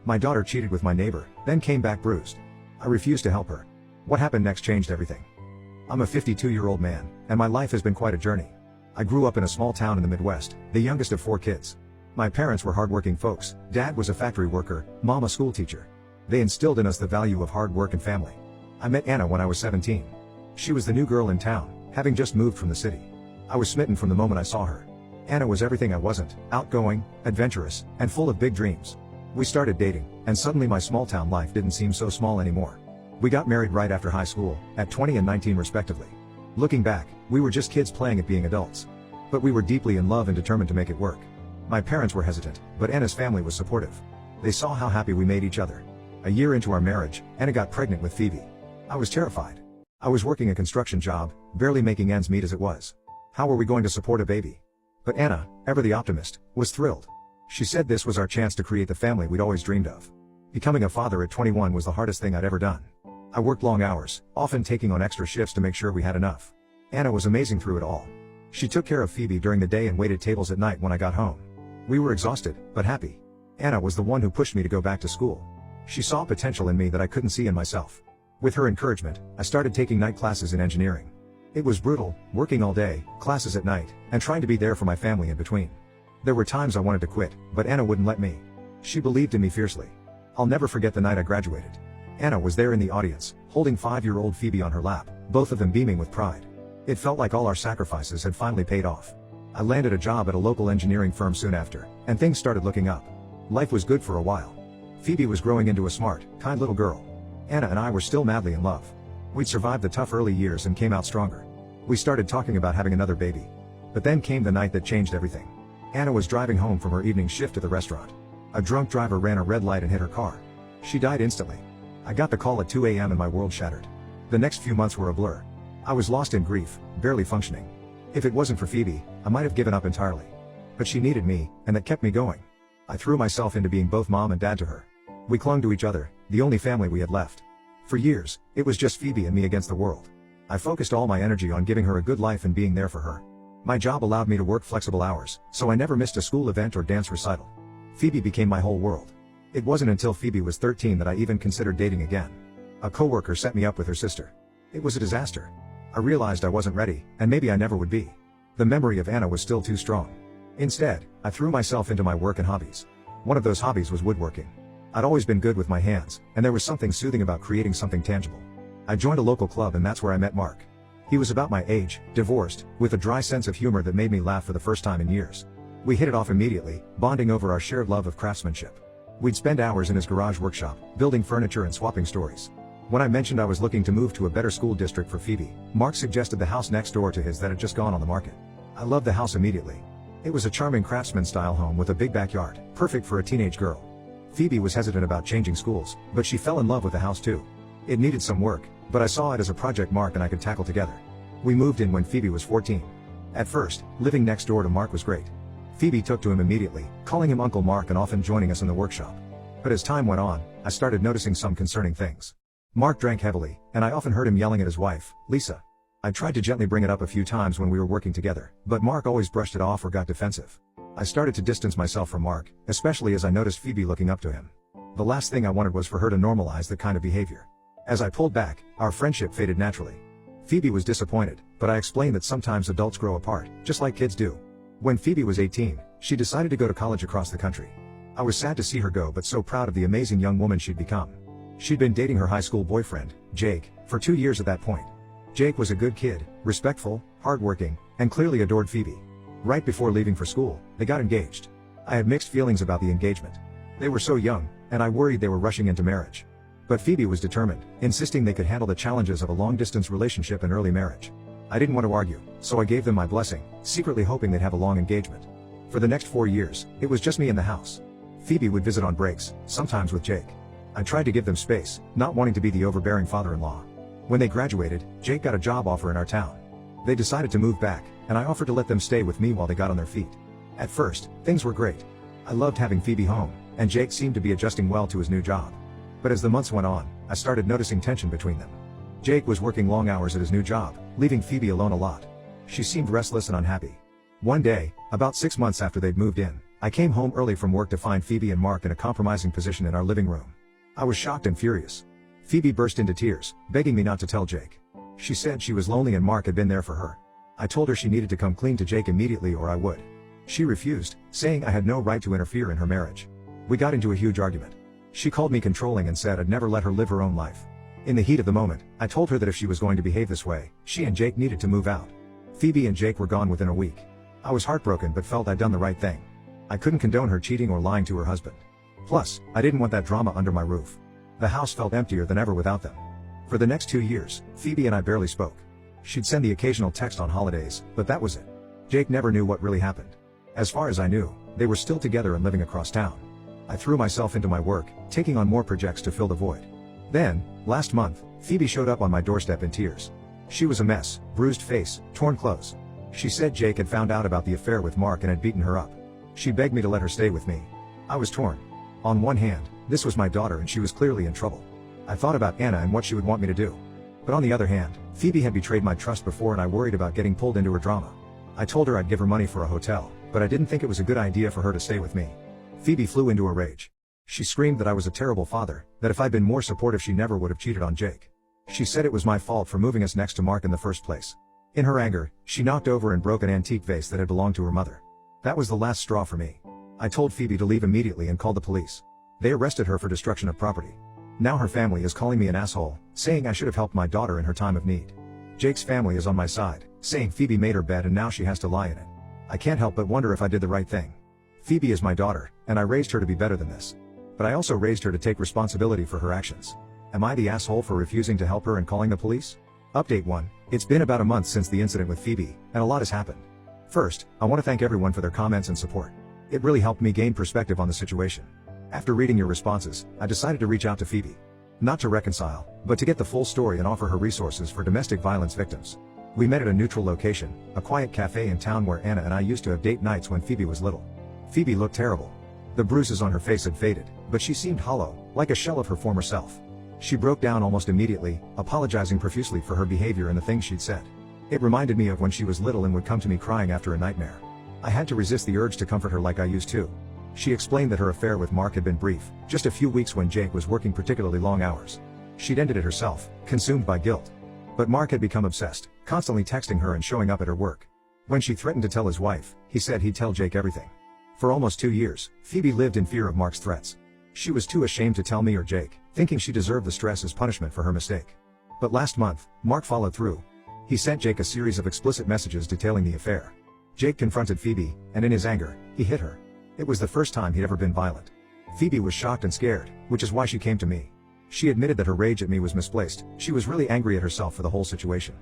My daughter cheated with my neighbor, then came back bruised. I refused to help her. What happened next changed everything. I'm a 52-year-old man, and my life has been quite a journey. I grew up in a small town in the Midwest, the youngest of 4 kids. My parents were hardworking folks. Dad was a factory worker, Mom a school teacher. They instilled in us the value of hard work and family. I met Anna when I was 17. She was the new girl in town, having just moved from the city. I was smitten from the moment I saw her. Anna was everything I wasn't: outgoing, adventurous, and full of big dreams. We started dating, and suddenly my small town life didn't seem so small anymore. We got married right after high school, at 20 and 19 respectively. Looking back, we were just kids playing at being adults. But we were deeply in love and determined to make it work. My parents were hesitant, but Anna's family was supportive. They saw how happy we made each other. A year into our marriage, Anna got pregnant with Phoebe. I was terrified. I was working a construction job, barely making ends meet as it was. How were we going to support a baby? But Anna, ever the optimist, was thrilled. She said this was our chance to create the family we'd always dreamed of. Becoming a father at 21 was the hardest thing I'd ever done. I worked long hours, often taking on extra shifts to make sure we had enough. Anna was amazing through it all. She took care of Phoebe during the day and waited tables at night when I got home. We were exhausted, but happy. Anna was the one who pushed me to go back to school. She saw potential in me that I couldn't see in myself. With her encouragement, I started taking night classes in engineering. It was brutal, working all day, classes at night, and trying to be there for my family in between. There were times I wanted to quit, but Anna wouldn't let me. She believed in me fiercely. I'll never forget the night I graduated. Anna was there in the audience, holding 5-year-old Phoebe on her lap, both of them beaming with pride. It felt like all our sacrifices had finally paid off. I landed a job at a local engineering firm soon after, and things started looking up. Life was good for a while. Phoebe was growing into a smart, kind little girl. Anna and I were still madly in love. We'd survived the tough early years and came out stronger. We started talking about having another baby. But then came the night that changed everything. Anna was driving home from her evening shift at the restaurant. A drunk driver ran a red light and hit her car. She died instantly. I got the call at 2 a.m. and my world shattered. The next few months were a blur. I was lost in grief, barely functioning. If it wasn't for Phoebe, I might have given up entirely. But she needed me, and that kept me going. I threw myself into being both mom and dad to her. We clung to each other, the only family we had left. For years, it was just Phoebe and me against the world. I focused all my energy on giving her a good life and being there for her. My job allowed me to work flexible hours, so I never missed a school event or dance recital. Phoebe became my whole world. It wasn't until Phoebe was 13 that I even considered dating again. A coworker set me up with her sister. It was a disaster. I realized I wasn't ready, and maybe I never would be. The memory of Anna was still too strong. Instead, I threw myself into my work and hobbies. One of those hobbies was woodworking. I'd always been good with my hands, and there was something soothing about creating something tangible. I joined a local club and that's where I met Mark. He was about my age, divorced, with a dry sense of humor that made me laugh for the first time in years. We hit it off immediately, bonding over our shared love of craftsmanship. We'd spend hours in his garage workshop, building furniture and swapping stories. When I mentioned I was looking to move to a better school district for Phoebe, Mark suggested the house next door to his that had just gone on the market. I loved the house immediately. It was a charming craftsman-style home with a big backyard, perfect for a teenage girl. Phoebe was hesitant about changing schools, but she fell in love with the house too. It needed some work, but I saw it as a project Mark and I could tackle together. We moved in when Phoebe was 14. At first, living next door to Mark was great. Phoebe took to him immediately, calling him Uncle Mark and often joining us in the workshop. But as time went on, I started noticing some concerning things. Mark drank heavily, and I often heard him yelling at his wife, Lisa. I tried to gently bring it up a few times when we were working together, but Mark always brushed it off or got defensive. I started to distance myself from Mark, especially as I noticed Phoebe looking up to him. The last thing I wanted was for her to normalize that kind of behavior. As I pulled back, our friendship faded naturally. Phoebe was disappointed, but I explained that sometimes adults grow apart, just like kids do. When Phoebe was 18, she decided to go to college across the country. I was sad to see her go but so proud of the amazing young woman she'd become. She'd been dating her high school boyfriend, Jake, for 2 years at that point. Jake was a good kid, respectful, hardworking, and clearly adored Phoebe. Right before leaving for school, they got engaged. I had mixed feelings about the engagement. They were so young, and I worried they were rushing into marriage. But Phoebe was determined, insisting they could handle the challenges of a long-distance relationship and early marriage. I didn't want to argue, so I gave them my blessing, secretly hoping they'd have a long engagement. For the next 4 years, it was just me in the house. Phoebe would visit on breaks, sometimes with Jake. I tried to give them space, not wanting to be the overbearing father-in-law. When they graduated, Jake got a job offer in our town. They decided to move back, and I offered to let them stay with me while they got on their feet. At first, things were great. I loved having Phoebe home, and Jake seemed to be adjusting well to his new job. But as the months went on, I started noticing tension between them. Jake was working long hours at his new job, leaving Phoebe alone a lot. She seemed restless and unhappy. One day, about 6 months after they'd moved in, I came home early from work to find Phoebe and Mark in a compromising position in our living room. I was shocked and furious. Phoebe burst into tears, begging me not to tell Jake. She said she was lonely and Mark had been there for her. I told her she needed to come clean to Jake immediately or I would. She refused, saying I had no right to interfere in her marriage. We got into a huge argument. She called me controlling and said I'd never let her live her own life. In the heat of the moment, I told her that if she was going to behave this way, she and Jake needed to move out. Phoebe and Jake were gone within a week. I was heartbroken but felt I'd done the right thing. I couldn't condone her cheating or lying to her husband. Plus, I didn't want that drama under my roof. The house felt emptier than ever without them. For the next 2 years, Phoebe and I barely spoke. She'd send the occasional text on holidays, but that was it. Jake never knew what really happened. As far as I knew, they were still together and living across town. I threw myself into my work, taking on more projects to fill the void. Then, last month, Phoebe showed up on my doorstep in tears. She was a mess, bruised face, torn clothes. She said Jake had found out about the affair with Mark and had beaten her up. She begged me to let her stay with me. I was torn. On one hand, this was my daughter and she was clearly in trouble. I thought about Anna and what she would want me to do. But on the other hand, Phoebe had betrayed my trust before and I worried about getting pulled into her drama. I told her I'd give her money for a hotel, but I didn't think it was a good idea for her to stay with me. Phoebe flew into a rage. She screamed that I was a terrible father, that if I'd been more supportive she never would have cheated on Jake. She said it was my fault for moving us next to Mark in the first place. In her anger, she knocked over and broke an antique vase that had belonged to her mother. That was the last straw for me. I told Phoebe to leave immediately and called the police. They arrested her for destruction of property. Now her family is calling me an asshole, saying I should have helped my daughter in her time of need. Jake's family is on my side, saying Phoebe made her bed and now she has to lie in it. I can't help but wonder if I did the right thing. Phoebe is my daughter, and I raised her to be better than this. But I also raised her to take responsibility for her actions. Am I the asshole for refusing to help her and calling the police? Update 1. It's been about a month since the incident with Phoebe, and a lot has happened. First, I want to thank everyone for their comments and support. It really helped me gain perspective on the situation. After reading your responses, I decided to reach out to Phoebe. Not to reconcile, but to get the full story and offer her resources for domestic violence victims. We met at a neutral location, a quiet cafe in town where Anna and I used to have date nights when Phoebe was little. Phoebe looked terrible. The bruises on her face had faded, but she seemed hollow, like a shell of her former self. She broke down almost immediately, apologizing profusely for her behavior and the things she'd said. It reminded me of when she was little and would come to me crying after a nightmare. I had to resist the urge to comfort her like I used to. She explained that her affair with Mark had been brief, just a few weeks when Jake was working particularly long hours. She'd ended it herself, consumed by guilt. But Mark had become obsessed, constantly texting her and showing up at her work. When she threatened to tell his wife, he said he'd tell Jake everything. For almost 2 years, Phoebe lived in fear of Mark's threats. She was too ashamed to tell me or Jake, thinking she deserved the stress as punishment for her mistake. But last month, Mark followed through. He sent Jake a series of explicit messages detailing the affair. Jake confronted Phoebe, and in his anger, he hit her. It was the first time he'd ever been violent. Phoebe was shocked and scared, which is why she came to me. She admitted that her rage at me was misplaced. She was really angry at herself for the whole situation.